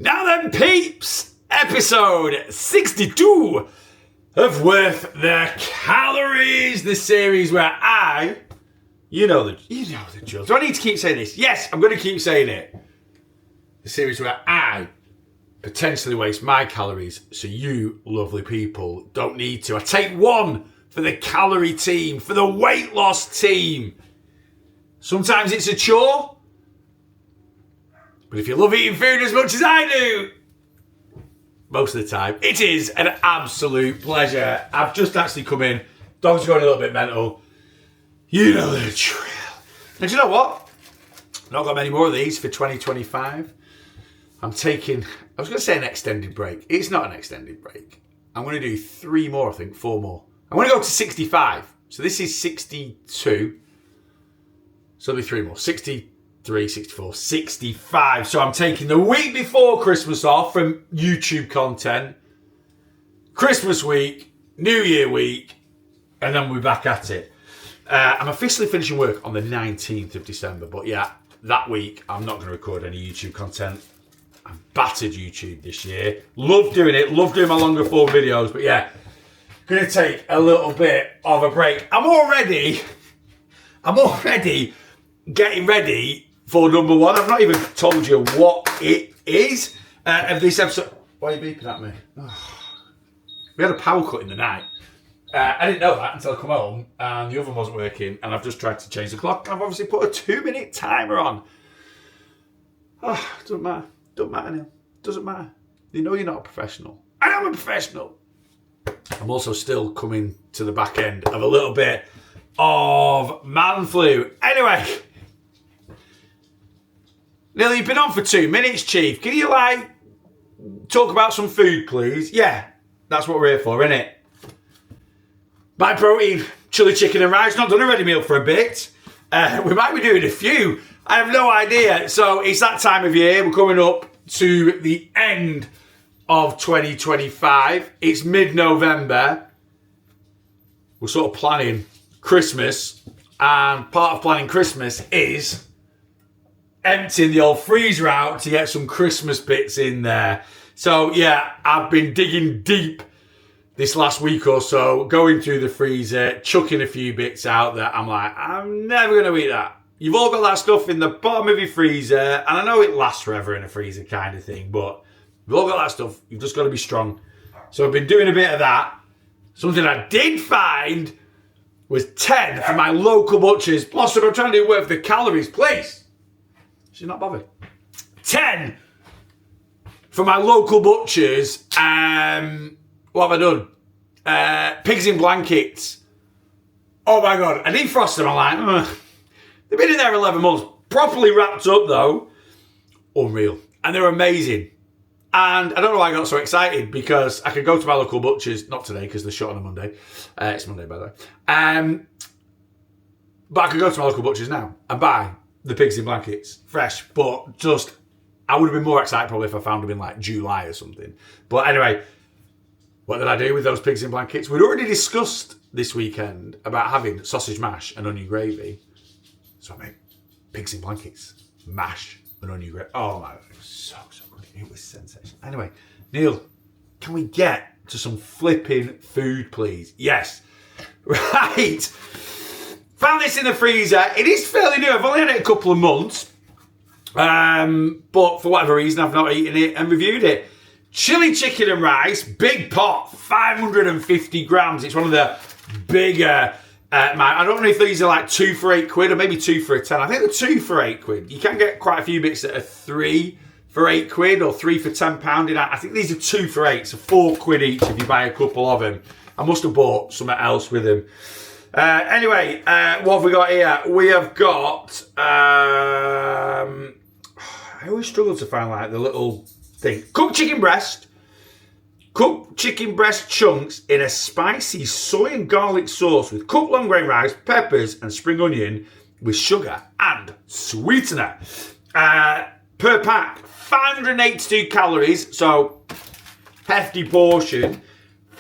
Now then, peeps, episode 62 of Worth the Calories, the series where you know the drill. Do I need to keep saying this? Yes, I'm going to keep saying it. The series where I potentially waste my calories so you lovely people don't need to. I take one for the calorie team, for the weight loss team. Sometimes it's a chore, but if you love eating food as much as I do, most of the time, it is an absolute pleasure. I've just actually come in. Dog's going a little bit mental. You know the drill. And do you know what? I've not got many more of these for 2025. I'm taking, I was going to say an extended break. It's not an extended break. I'm going to do 3 more, I think, 4 more. I'm going to go to 65. So this is 62. So there'll be 3 more. 63, 64, 65. So I'm taking the week before Christmas off from YouTube content. Christmas week, New Year week, and then we're back at it. I'm officially finishing work on the 19th of December. But yeah, that week, I'm not going to record any YouTube content. I've battered YouTube this year. Love doing it. Love doing my longer form videos. But yeah, going to take a little bit of a break. I'm already getting ready for number 1. I've not even told you what it is of this episode. Why are you beeping at me? Oh. We had a power cut in the night. I didn't know that until I come home and the oven wasn't working and I've just tried to change the clock. I've obviously put a 2-minute timer on. Oh, doesn't matter. Doesn't matter, Neil. Doesn't matter. You know you're not a professional. I am a professional. I'm also still coming to the back end of a little bit of man flu. Anyway, Neil, you've been on for 2 minutes, Chief. Can you, talk about some food, please? Yeah, that's what we're here for, innit? MyProtein Chilli Chicken and Rice. Not done a ready meal for a bit. We might be doing a few. I have no idea. So it's that time of year. We're coming up to the end of 2025. It's mid-November. We're sort of planning Christmas. And part of planning Christmas is emptying the old freezer out to get some Christmas bits in there. So yeah, I've been digging deep this last week or so, going through the freezer, chucking a few bits out that I'm like, I'm never going to eat that. You've all got that stuff in the bottom of your freezer, and I know it lasts forever in a freezer kind of thing, but you've all got that stuff. You've just got to be strong. So I've been doing a bit of that. Something I did find was 10 from my local butchers. Plus, I'm trying to do worth the calories, please. She's not bothered. 10 from my local butchers. What have I done? Pigs in blankets. Oh my God. I defrost them. I'm like, ugh. They've been in there 11 months. Properly wrapped up though. Unreal. And they're amazing. And I don't know why I got so excited because I could go to my local butchers, not today because they're shut on a Monday. It's Monday by the way. But I could go to my local butchers now and buy the pigs in blankets. Fresh. But just, I would have been more excited probably if I found them in July or something. But anyway, what did I do with those pigs in blankets? We'd already discussed this weekend about having sausage mash and onion gravy. So I made pigs in blankets, mash and onion gravy. Oh my God, it was so good. It was sensational. Anyway, Neil, can we get to some flipping food, please? Yes. Right. Found this in the freezer. It is fairly new. I've only had it a couple of months. But for whatever reason, I've not eaten it and reviewed it. Chilli chicken and rice, big pot, 550 grams. It's one of the bigger, I don't know if these are 2 for £8 or maybe 2 for £10. I think they're 2 for £8. You can get quite a few bits that are 3 for £8 or 3 for £10. I think these are 2 for £8, so £4 each if you buy a couple of them. I must have bought something else with them. Anyway, what have we got here? We have got, I always struggle to find the little thing. Cooked chicken breast chunks in a spicy soy and garlic sauce with cooked long grain rice, peppers and spring onion with sugar and sweetener. Per pack, 582 calories, so hefty portion,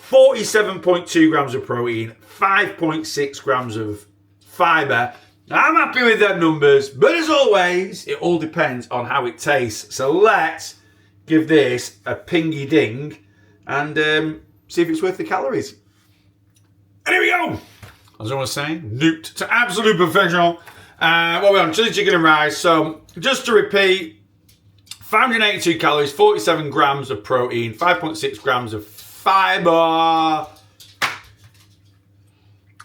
47.2 grams of protein, 5.6 grams of fibre. I'm happy with them numbers, but as always, it all depends on how it tastes. So let's give this a pingy ding and see if it's worth the calories. And here we go. As I was saying, nuked to absolute perfection. What are we on? Chili chicken and rice. So just to repeat, 582 calories, 47 grams of protein, 5.6 grams of fiber.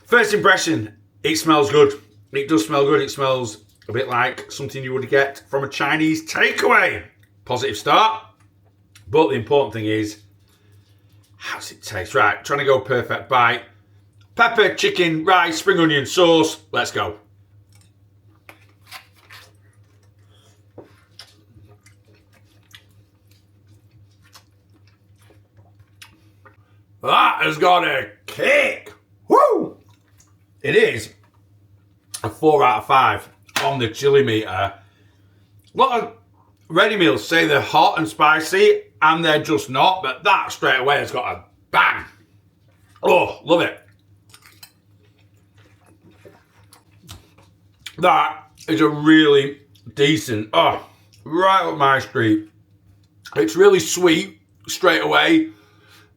First impression, it smells good. It does smell good. It smells a bit like something you would get from a Chinese takeaway. Positive start. But the important thing is, how does it taste? Right, trying to go perfect bite. Pepper, chicken, rice, spring onion sauce. Let's go. That has got a kick. Woo! It is a 4 out of 5 on the chili meter. A lot of ready meals say they're hot and spicy, and they're just not, but that straight away has got a bang. Oh, love it. That is a really decent, right up my street. It's really sweet straight away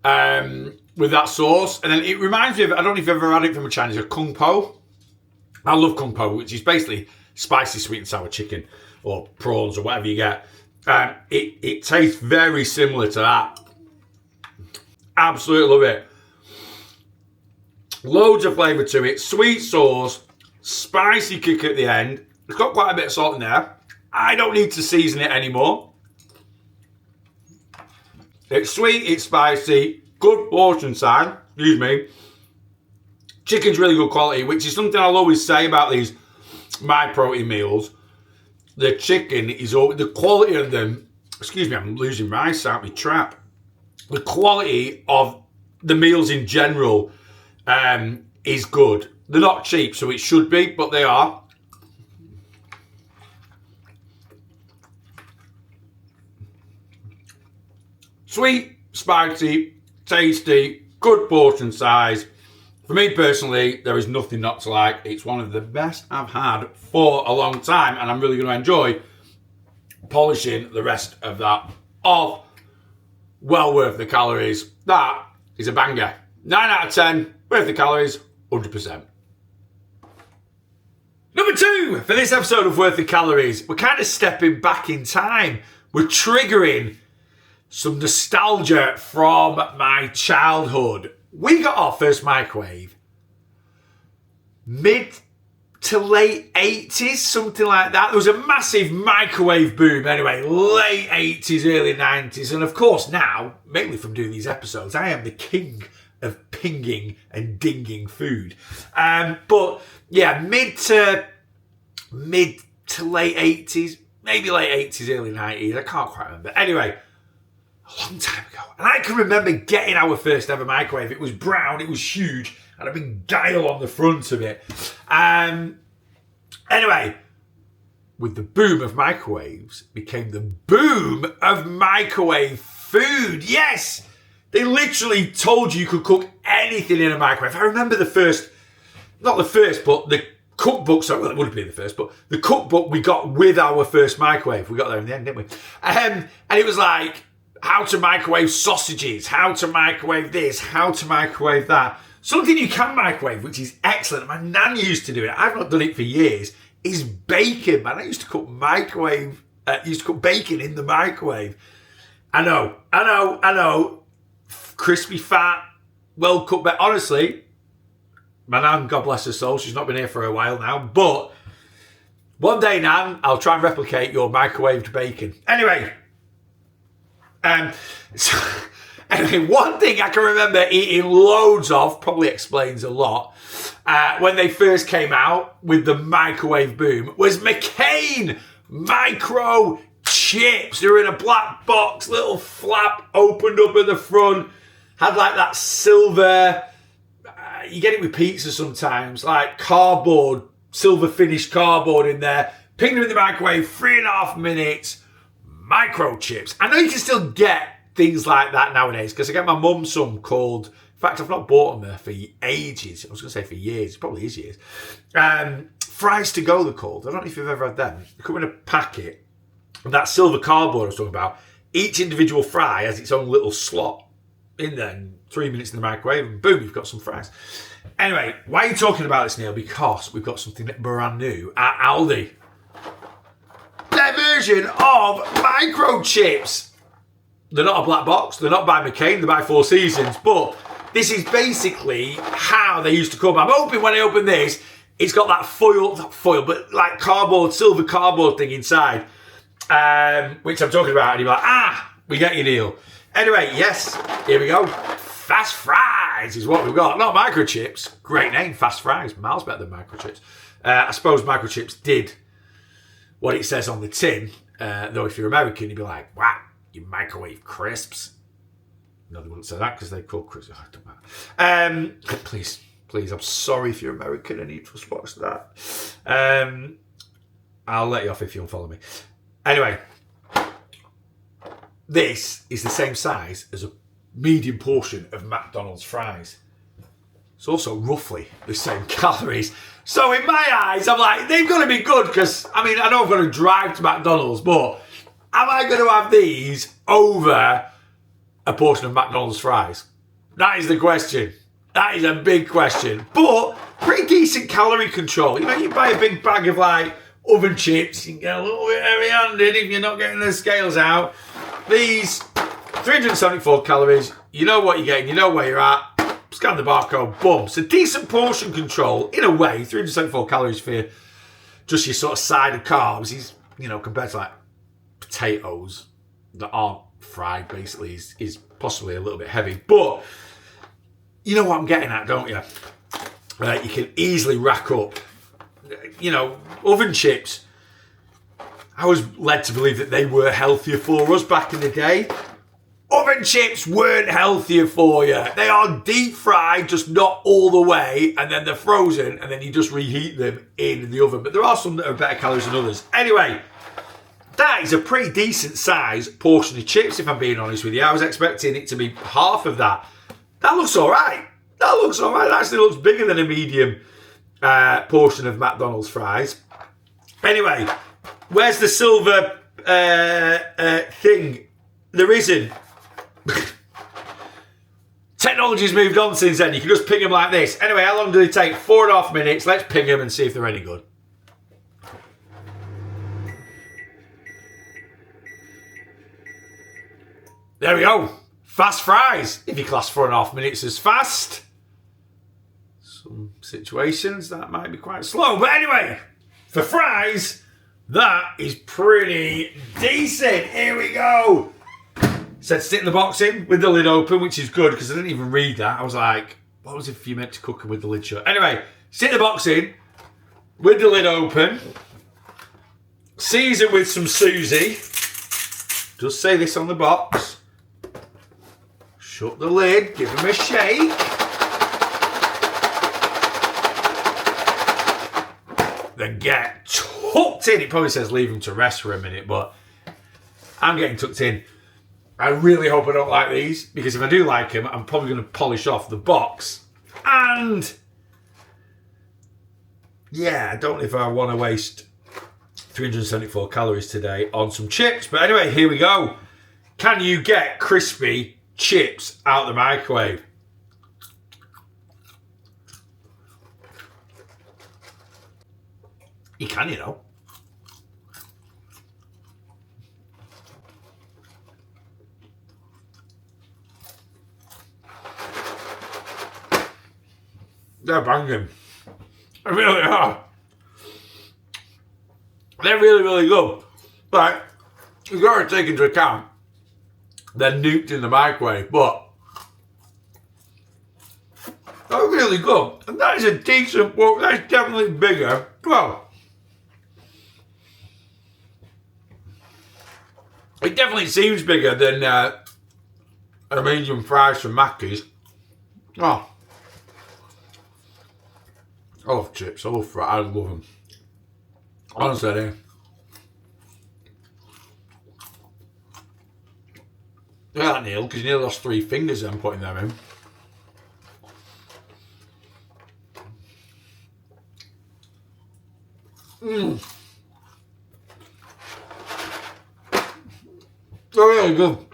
with that sauce. And then it reminds me of, I don't know if you've ever had it from a Chinese, a kung po. I love kung po, which is basically spicy sweet and sour chicken or prawns or whatever you get. It tastes very similar to that. Absolutely love it. Loads of flavour to it. Sweet sauce. Spicy kick at the end. It's got quite a bit of salt in there. I don't need to season it anymore. It's sweet, it's spicy, good portion size, excuse me. Chicken's really good quality, which is something I'll always say about these MyProtein meals. The chicken is, the quality of them, excuse me, I'm losing rice out of my trap. The quality of the meals in general is good. They're not cheap, so it should be, but they are. Sweet, spicy, tasty, good portion size. For me personally, there is nothing not to like. It's one of the best I've had for a long time, and I'm really going to enjoy polishing the rest of that off. Well worth the calories. That is a banger. 9 out of 10, worth the calories, 100%. Number 2 for this episode of Worth the Calories. We're kind of stepping back in time. We're triggering some nostalgia from my childhood. We got our first microwave mid to late 80s, something like that. There was a massive microwave boom anyway, late 80s, early 90s. And of course now, mainly from doing these episodes, I am the king of pinging and dinging food. But yeah, mid to late 80s, maybe late 80s, early 90s. I can't quite remember. Anyway, a long time ago. And I can remember getting our first ever microwave. It was brown, it was huge, and a big dial on the front of it. Anyway, with the boom of microwaves became the boom of microwave food. Yes! They literally told you could cook anything in a microwave. I remember the first, not the first, but the cookbook, so well, it would have been the first, but the cookbook we got with our first microwave. We got there in the end, didn't we? And it was like, how to microwave sausages, how to microwave this, how to microwave that. Something you can microwave, which is excellent. My nan used to do it. I've not done it for years. Is bacon, man. I used to cook bacon in the microwave. I know. Crispy fat, well cooked. But honestly, my nan, God bless her soul, she's not been here for a while now. But one day, nan, I'll try and replicate your microwaved bacon. Anyway, one thing I can remember eating loads of, probably explains a lot, when they first came out with the microwave boom, was McCain micro chips. They were in a black box, little flap opened up at the front, had like that silver, you get it with pizza sometimes, like cardboard, silver finished cardboard in there, pinged them in the microwave, 3.5 minutes, microchips. I know you can still get things like that nowadays because I get my mum some called, in fact, I've not bought them for ages. I was going to say for years, it probably is years. Fries to go, they're called. I don't know if you've ever had them. They come in a packet. That silver cardboard I was talking about, each individual fry has its own little slot in there, and 3 minutes in the microwave, and boom, you've got some fries. Anyway, why are you talking about this, Neil? Because we've got something brand new at Aldi. Their version of microchips. They're not a black box. They're not by McCain. They're by Four Seasons. But this is basically how they used to come. I'm hoping when I open this, it's got that not foil, but like cardboard, silver cardboard thing inside, which I'm talking about. And you're like, we get you, Neil. Anyway, yes, here we go. Fast Fries is what we've got. Not microchips. Great name, Fast Fries. Miles better than microchips. I suppose microchips did what it says on the tin. Though if you're American, you'd be like, wow, you microwave crisps. No, they wouldn't say that because they're called crisps. Oh, it don't matter. Please, I'm sorry if you're American and you just watch that. I'll let you off if you unfollow me. Anyway, this is the same size as a medium portion of McDonald's fries. It's also roughly the same calories. So in my eyes, I'm like, they've got to be good because, I mean, I know I'm going to drive to McDonald's, but am I going to have these over a portion of McDonald's fries? That is the question. That is a big question. But pretty decent calorie control. You know, you buy a big bag of like oven chips, you can get a little bit heavy-handed if you're not getting the scales out. These 374 calories, you know what you're getting, you know where you're at. Scan the barcode, boom. So decent portion control, in a way. 374 calories for just your sort of side of carbs is, you know, compared to like potatoes that aren't fried, basically, is possibly a little bit heavy. But you know what I'm getting at, don't you? You can easily rack up, you know, oven chips. I was led to believe that they were healthier for us back in the day. Oven chips weren't healthier for you. They are deep fried, just not all the way, and then they're frozen, and then you just reheat them in the oven. But there are some that are better calories than others. Anyway, that is a pretty decent size portion of chips, if I'm being honest with you. I was expecting it to be half of that. That looks all right. That actually looks bigger than a medium portion of McDonald's fries. Anyway, where's the silver thing? There isn't. Technology's moved on since then. You can just ping them like this. Anyway, how long do they take? 4.5 minutes. Let's ping them and see if they're any good. There we go. Fast fries. If you class 4.5 minutes as fast, some situations that might be quite slow. But anyway, for fries, that is pretty decent. Here we go. Said stick the box in with the lid open, which is good because I didn't even read that. I was like, what was it if you meant to cook them with the lid shut? Anyway, stick the box in with the lid open. Season with some Susie. Just say this on the box. Shut the lid, give them a shake. Then get tucked in. It probably says leave them to rest for a minute, but I'm getting tucked in. I really hope I don't like these, because if I do like them, I'm probably going to polish off the box. And yeah, I don't know if I want to waste 374 calories today on some chips. But anyway, here we go. Can you get crispy chips out the microwave? You can, you know. They're banging. They really are. They're really, really good. But you've got to take into account they're nuked in the microwave, but they're really good. And that is a decent, well, that's definitely bigger. Well, it definitely seems bigger than a medium fries from Mackey's. Oh. I love chips. I love fries. I love them. Honestly, I do. Look at that, Neil, because you nearly lost 3 fingers then putting them in. Oh really good.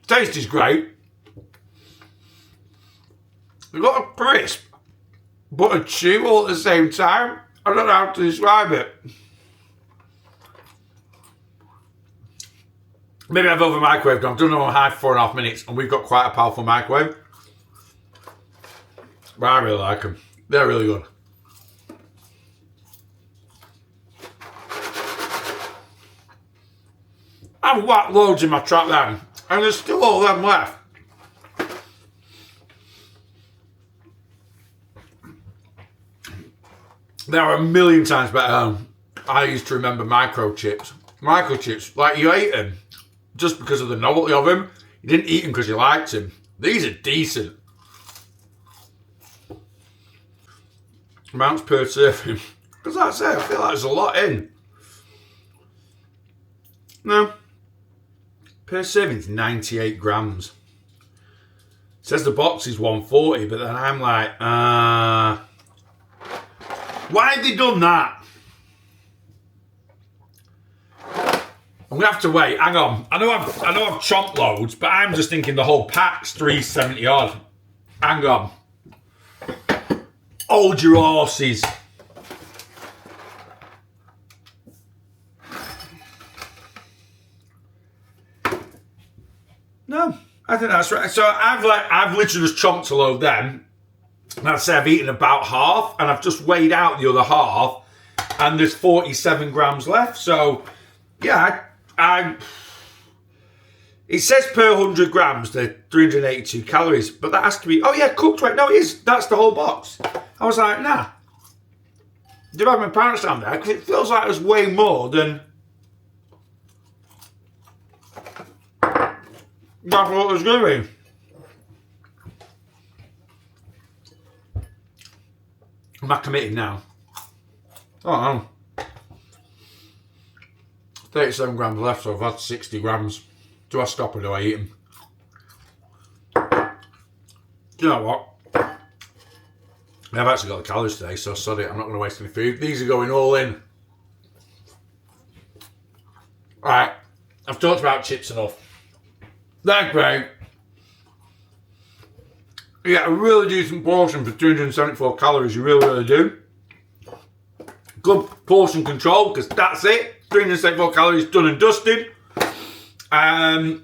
Taste is great. They've got a crisp, but a chew all at the same time. I don't know how to describe it. Maybe I've over microwaved them. I've done them on high for 4.5 minutes, and we've got quite a powerful microwave. But I really like them. They're really good. I've whacked loads in my trap then, and there's still all them left. They are a million times better. I used to remember microchips. Microchips, like you ate them just because of the novelty of them. You didn't eat them because you liked them. These are decent. Amounts per serving. Because like I say, I feel like there's a lot in. No. Per serving is 98 grams. It says the box is 140, but then I'm like, why have they done that? I'm gonna have to wait. Hang on. I know I've chomped loads, but I'm just thinking the whole pack's 370 odd. Hang on. Hold your horses. No, I think that's right. So I've literally just chomped a load then. And I'd say I've eaten about half, and I've just weighed out the other half, and there's 47 grams left. So, yeah, it says per 100 grams, they're 382 calories, but that has to be, oh yeah, cooked weight. No, it is. That's the whole box. I was like, nah. Did I have my parents down there? Because it feels like there's way more than that's what there's going to be. Am I committed now? Oh, no. 37 grams left, so I've had 60 grams. Do I stop or do I eat them? Do you know what? I've actually got the calories today, so sod it. I'm not going to waste any food. These are going all in. Alright, I've talked about chips enough. They're great. Yeah, a really decent portion for 274 calories, you really, really do. Good portion control, because that's it. 374 calories done and dusted. And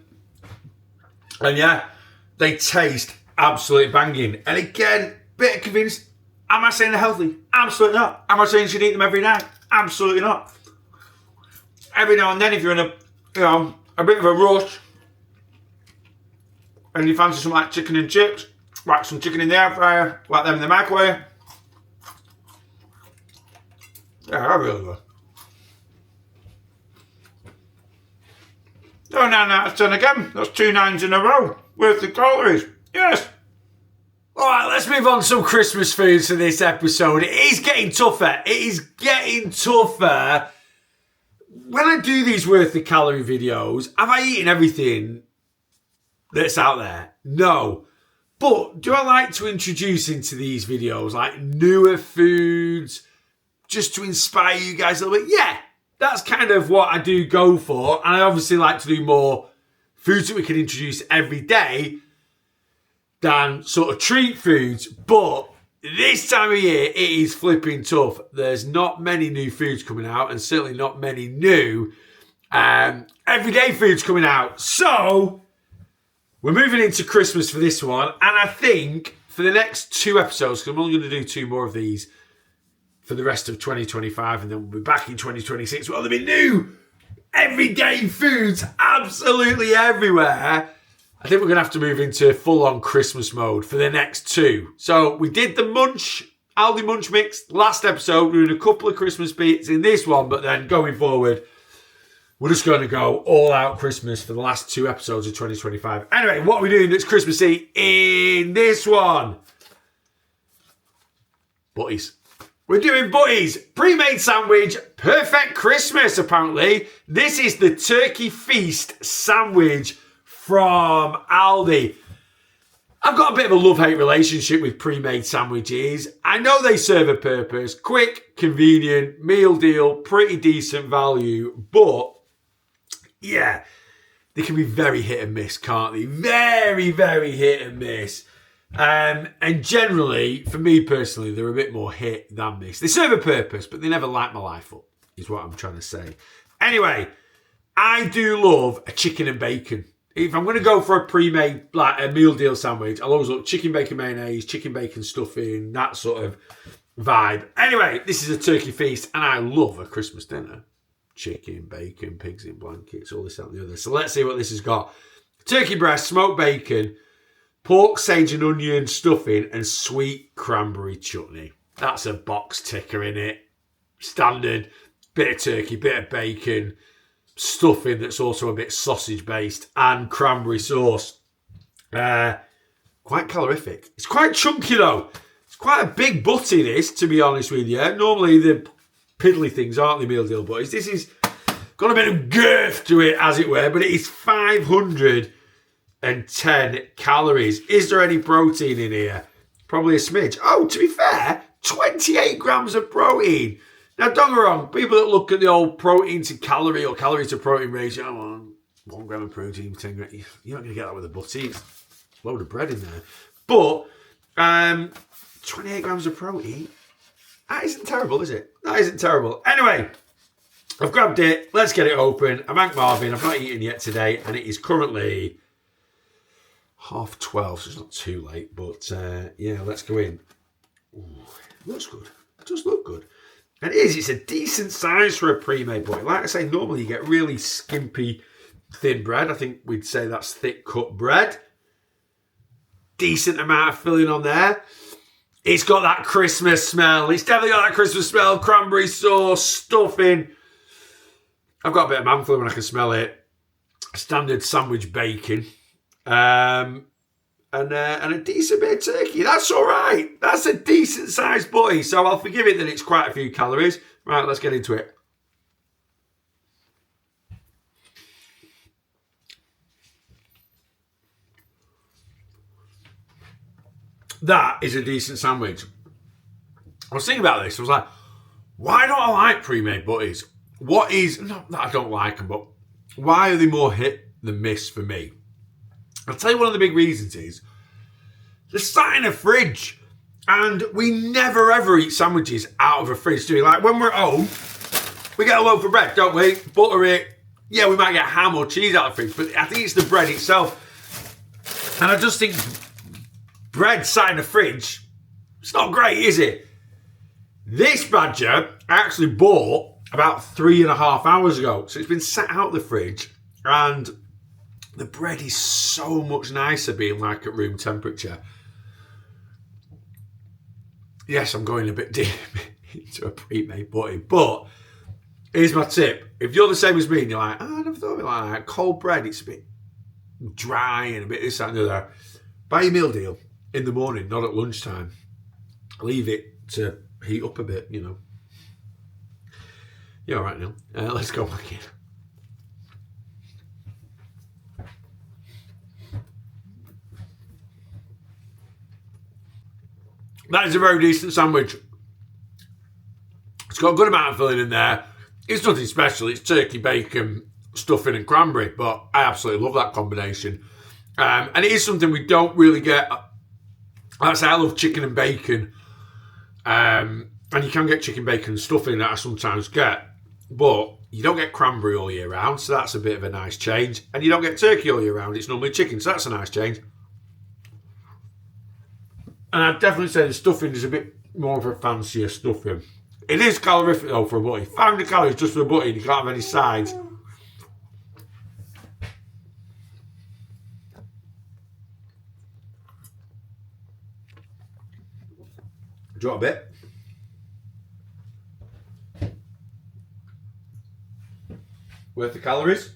yeah, they taste absolutely banging. And again, bit of convinced. Am I saying they're healthy? Absolutely not. Am I saying you should eat them every night? Absolutely not. Every now and then, if you're in a bit of a rush, and you fancy some like chicken and chips, whack some chicken in the air fryer, whack them in the microwave. Yeah, they're really good. Oh, 9 out of 10 again. That's 2 9s in a row worth of calories. Yes. All right, let's move on to some Christmas foods for this episode. It is getting tougher. It is getting tougher. When I do these worth of calorie videos, have I eaten everything that's out there? No. But do I like to introduce into these videos like newer foods just to inspire you guys a little bit? Yeah, that's kind of what I do go for. And I obviously like to do more foods that we can introduce every day than sort of treat foods. But this time of year, it is flipping tough. There's not many new foods coming out, and certainly not many new everyday foods coming out. So we're moving into Christmas for this one. And I think for the next 2 episodes, because I'm only going to do 2 more of these for the rest of 2025, and then we'll be back in 2026. Well, there'll be new everyday foods absolutely everywhere. I think we're going to have to move into full-on Christmas mode for the next 2. So we did the ALDI Munch Mix last episode. We're doing a couple of Christmas bits in this one, but then going forward, we're just going to go all-out Christmas for the last 2 episodes of 2025. Anyway, what are we doing that's Christmassy in this one? Butties. We're doing Butties. Pre-made sandwich. Perfect Christmas, apparently. This is the Turkey Feast sandwich from Aldi. I've got a bit of a love-hate relationship with pre-made sandwiches. I know they serve a purpose. Quick, convenient, meal deal, pretty decent value. But yeah, they can be very hit and miss, can't they? Very, very hit and miss. And generally, for me personally, they're a bit more hit than miss. They serve a purpose, but they never light my life up, is what I'm trying to say. Anyway, I do love a chicken and bacon. If I'm going to go for a pre-made, like a meal deal sandwich, I'll always look chicken bacon mayonnaise, chicken bacon stuffing, that sort of vibe. Anyway, this is a turkey feast, and I love a Christmas dinner. Chicken, bacon, pigs in blankets, all this, that, and the other. So let's see what this has got. Turkey breast, smoked bacon, pork, sage and onion stuffing, and sweet cranberry chutney. That's a box ticker in it. Standard. Bit of turkey, bit of bacon, stuffing that's also a bit sausage based, and cranberry sauce. Quite calorific. It's quite chunky though. It's quite a big butty, this, to be honest with you. Normally the piddly things aren't the meal deal butties. This is got a bit of girth to it, as it were, but it is 510 calories. Is there any protein in here? Probably a smidge. Oh, to be fair, 28 grams of protein. Now, don't get me wrong, people that look at the old protein to calorie or calorie to protein ratio, oh, 1 gram of protein, 10 grams, you're not going to get that with a butty. It's a load of bread in there. But 28 grams of protein, that isn't terrible, is it? That isn't terrible. Anyway, I've grabbed it. Let's get it open. I'm Hank Marvin. I've not eaten yet today, and it is currently 12:30, so it's not too late. But yeah, let's go in. Ooh, looks good. It does look good. And it is. It's a decent size for a pre-made butty. Like I say, normally you get really skimpy, thin bread. I think we'd say that's thick cut bread. Decent amount of filling on there. It's got that Christmas smell. It's definitely got that Christmas smell. Cranberry sauce, stuffing. I've got a bit of man flu when I can smell it. Standard sandwich bacon. And a decent bit of turkey. That's all right. That's a decent sized butty. So I'll forgive it that it's quite a few calories. Right, let's get into it. That is a decent sandwich. I was thinking about this. I was like, why don't I like pre-made butties? What is, not that I don't like them, but why are they more hit than miss for me? I'll tell you one of the big reasons is they're sat in a fridge, and we never ever eat sandwiches out of a fridge, do we? Like when we're at home, we get a loaf of bread, don't we? Butter it. Yeah, we might get ham or cheese out of the fridge, but I think it's the bread itself. And I just think bread sat in a fridge, it's not great, is it? This badger I actually bought about 3.5 hours ago. So it's been sat out the fridge, and the bread is so much nicer being like at room temperature. Yes, I'm going a bit deep into a pre-made butty, but here's my tip. If you're the same as me and you're like, oh, I never thought of it like that. Cold bread, it's a bit dry and a bit this, that and the other. Buy a meal deal in the morning, not at lunchtime. Leave it to heat up a bit, you know. You're all right now. Let's go back in. That is a very decent sandwich. It's got a good amount of filling in there. It's nothing special. It's turkey, bacon, stuffing and cranberry, but I absolutely love that combination. And it is something we don't really get. Like I say, I love chicken and bacon. And you can get chicken, bacon and stuffing that I sometimes get. But you don't get cranberry all year round, so that's a bit of a nice change. And you don't get turkey all year round. It's normally chicken, so that's a nice change. And I'd definitely say the stuffing is a bit more of a fancier stuffing. It is calorific though for a butty. 500 calories just for a butty and you can't have any sides. Do you want a bit? Worth the calories?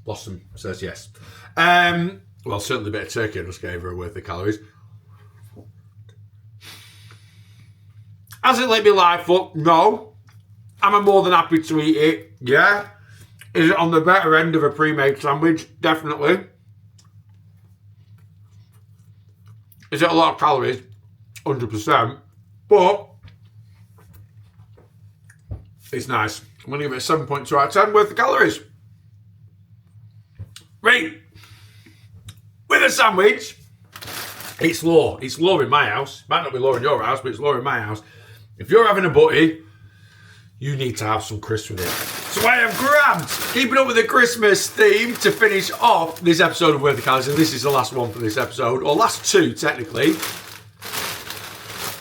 Blossom says yes. Well, certainly a bit of turkey I just gave her worth the calories. Has it lit me life up? No. Am I more than happy to eat it? Yeah. Is it on the better end of a pre-made sandwich? Definitely. Is it a lot of calories? 100%. But it's nice. I'm going to give it a 7.2 out of 10 worth of calories. Great. With a sandwich, it's low. It's low in my house. Might not be low in your house, but it's low in my house. If you're having a butty, you need to have some crisps with it. So I have grabbed, keeping up with the Christmas theme, to finish off this episode of Worth the Calories, and this is the last one for this episode, or last two technically.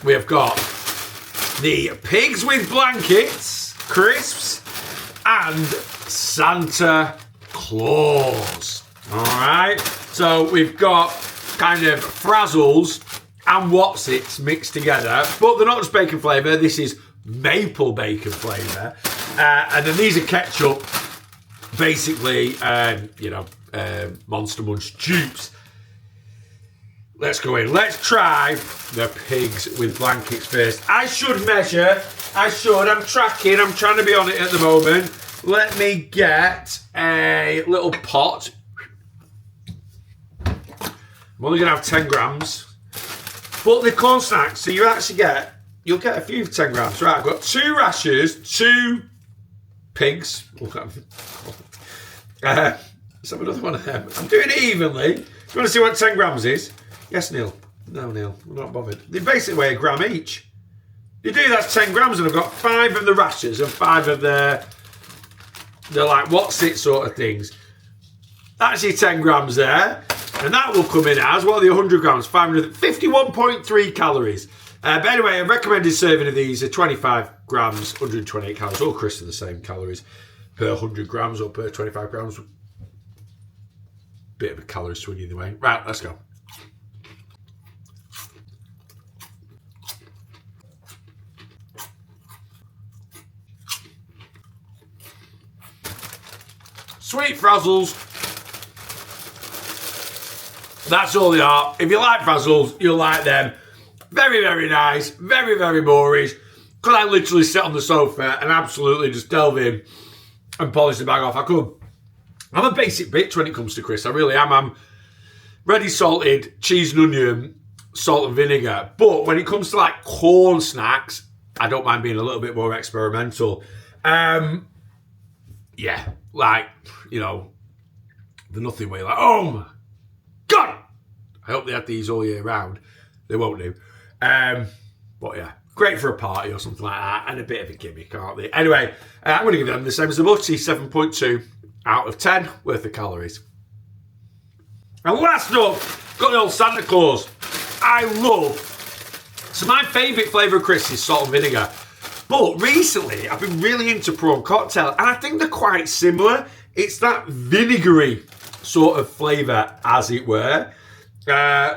We have got the Pigs with Blankets Crisps and Santa Claws. All right, so we've got kind of Frazzles and What's-Its mixed together, but they're not just bacon flavour. This is maple bacon flavour, and then these are ketchup, basically, Monster Munch dupes. Let's go in. Let's try the Pigs with Blankets first. I should measure. I'm tracking. I'm trying to be on it at the moment. Let me get a little pot. I'm only going to have 10 grams. But the corn snacks, so you'll get a few 10 grams. Right, I've got 2 rashers, 2 pigs. Let's have another one of them. I'm doing it evenly. Do you want to see what 10 grams is? Yes, Neil. No, Neil. I'm not bothered. They basically weigh a gram each. You do, that's 10 grams, and I've got 5 of the rashers and 5 of the like, what's it sort of things. That's your 10 grams there. And that will come in as, what are the 100 grams? 51.3 calories. But anyway, a recommended serving of these are 25 grams, 128 calories. All crisps are the same calories per 100 grams or per 25 grams. Bit of a calorie swing either way. Right, let's go. Sweet Frazzles. That's all they are. If you like Frazzles, you'll like them. Very, very nice. Very, very boorish. Could I literally sit on the sofa and absolutely just delve in and polish the bag off? I could. I'm a basic bitch when it comes to crisps. I really am. I'm ready salted, cheese and onion, salt and vinegar. But when it comes to like corn snacks, I don't mind being a little bit more experimental. Yeah, like, the nothing where you're like, oh my God, I hope they had these all year round. They won't do. But yeah, great for a party or something like that, and a bit of a gimmick, aren't they? Anyway, I'm going to give them the same as the Butty, 7.2 out of 10 worth of calories. And last up, got the old Santa Claus. So my favourite flavour of crisps is salt and vinegar. But recently, I've been really into prawn cocktail, and I think they're quite similar. It's that vinegary sort of flavour, as it were.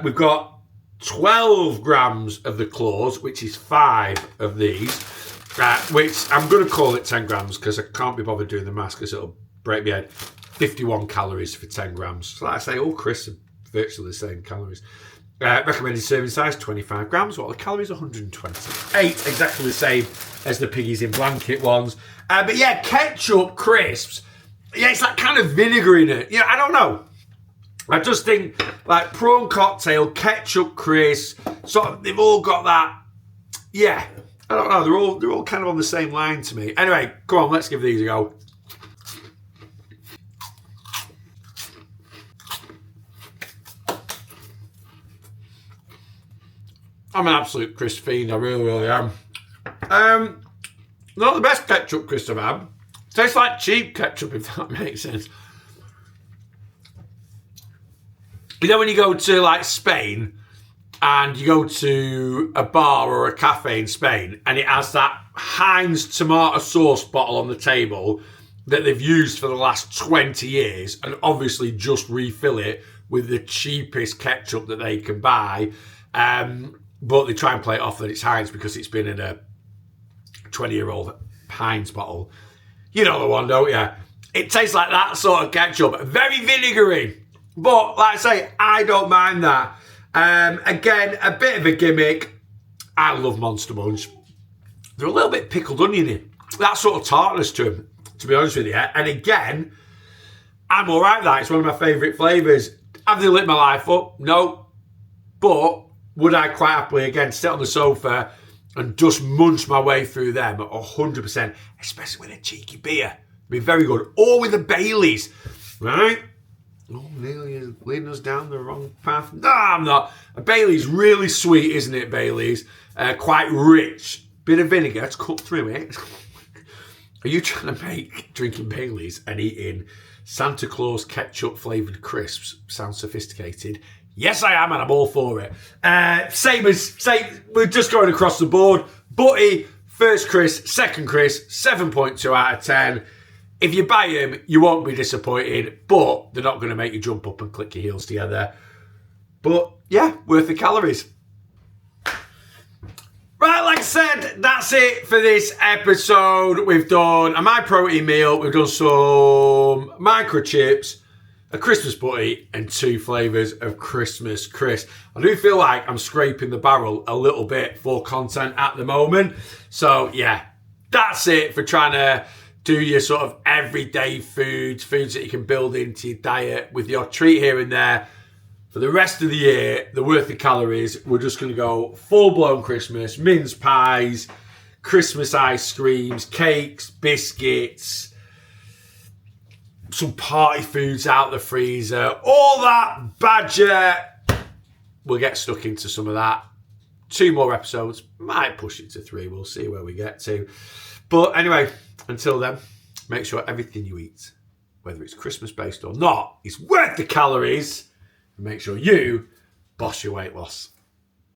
We've got 12 grams of the claws, which is 5 of these, which I'm going to call it 10 grams because I can't be bothered doing the maths because it'll break my head. 51 calories for 10 grams. So like I say, all crisps are virtually the same calories. Recommended serving size, 25 grams. What are the calories? 128. Exactly the same as the piggies in blanket ones. But yeah, ketchup crisps. Yeah, it's that kind of vinegar in it. I don't know. I just think like prawn cocktail, ketchup crisps, sort of, they've all got that. Yeah, I don't know. They're all kind of on the same line to me. Anyway, come on, let's give these a go. I'm an absolute crisp fiend. I really, really am. Not the best ketchup crisp I've had. Tastes like cheap ketchup, if that makes sense. When you go to like Spain and you go to a bar or a cafe in Spain and it has that Heinz tomato sauce bottle on the table that they've used for the last 20 years and obviously just refill it with the cheapest ketchup that they can buy. But they try and play it off that it's Heinz because it's been in a 20-year-old Heinz bottle. You know the one, don't you? It tastes like that sort of ketchup. Very vinegary. But, like I say, I don't mind that. Again, a bit of a gimmick. I love Monster Munch. They're a little bit pickled oniony. That sort of tartness to them, to be honest with you. And again, I'm all right with that. It's one of my favourite flavours. Have they lit my life up? No. But would I quite happily, again, sit on the sofa and just munch my way through them 100%, especially with a cheeky beer. It'd be very good. Or with a Baileys, right? Oh, nearly leading us down the wrong path. No, I'm not. Bailey's really sweet, isn't it, Bailey's? Quite rich. Bit of vinegar to cut through it. Are you trying to make drinking Bailey's and eating Santa Claus ketchup flavoured crisps sound sophisticated? Yes, I am, and I'm all for it. Same, we're just going across the board. Butty, first crisp, second crisp, 7.2 out of 10. If you buy them, you won't be disappointed, but they're not going to make you jump up and click your heels together. But yeah, worth the calories. Right, like I said, that's it for this episode. We've done a MyProtein meal, we've done some microchips, a Christmas butty, and 2 flavours of Christmas crisps. I do feel like I'm scraping the barrel a little bit for content at the moment. So yeah, that's it for trying to do your sort of everyday foods that you can build into your diet with your treat here and there. For the rest of the year, the worth the calories, we're just going to go full-blown Christmas, mince pies, Christmas ice creams, cakes, biscuits, some party foods out the freezer, all that badger. We'll get stuck into some of that. 2 more episodes, might push it to 3, we'll see where we get to. But anyway, until then, make sure everything you eat, whether it's Christmas-based or not, is worth the calories. And make sure you boss your weight loss.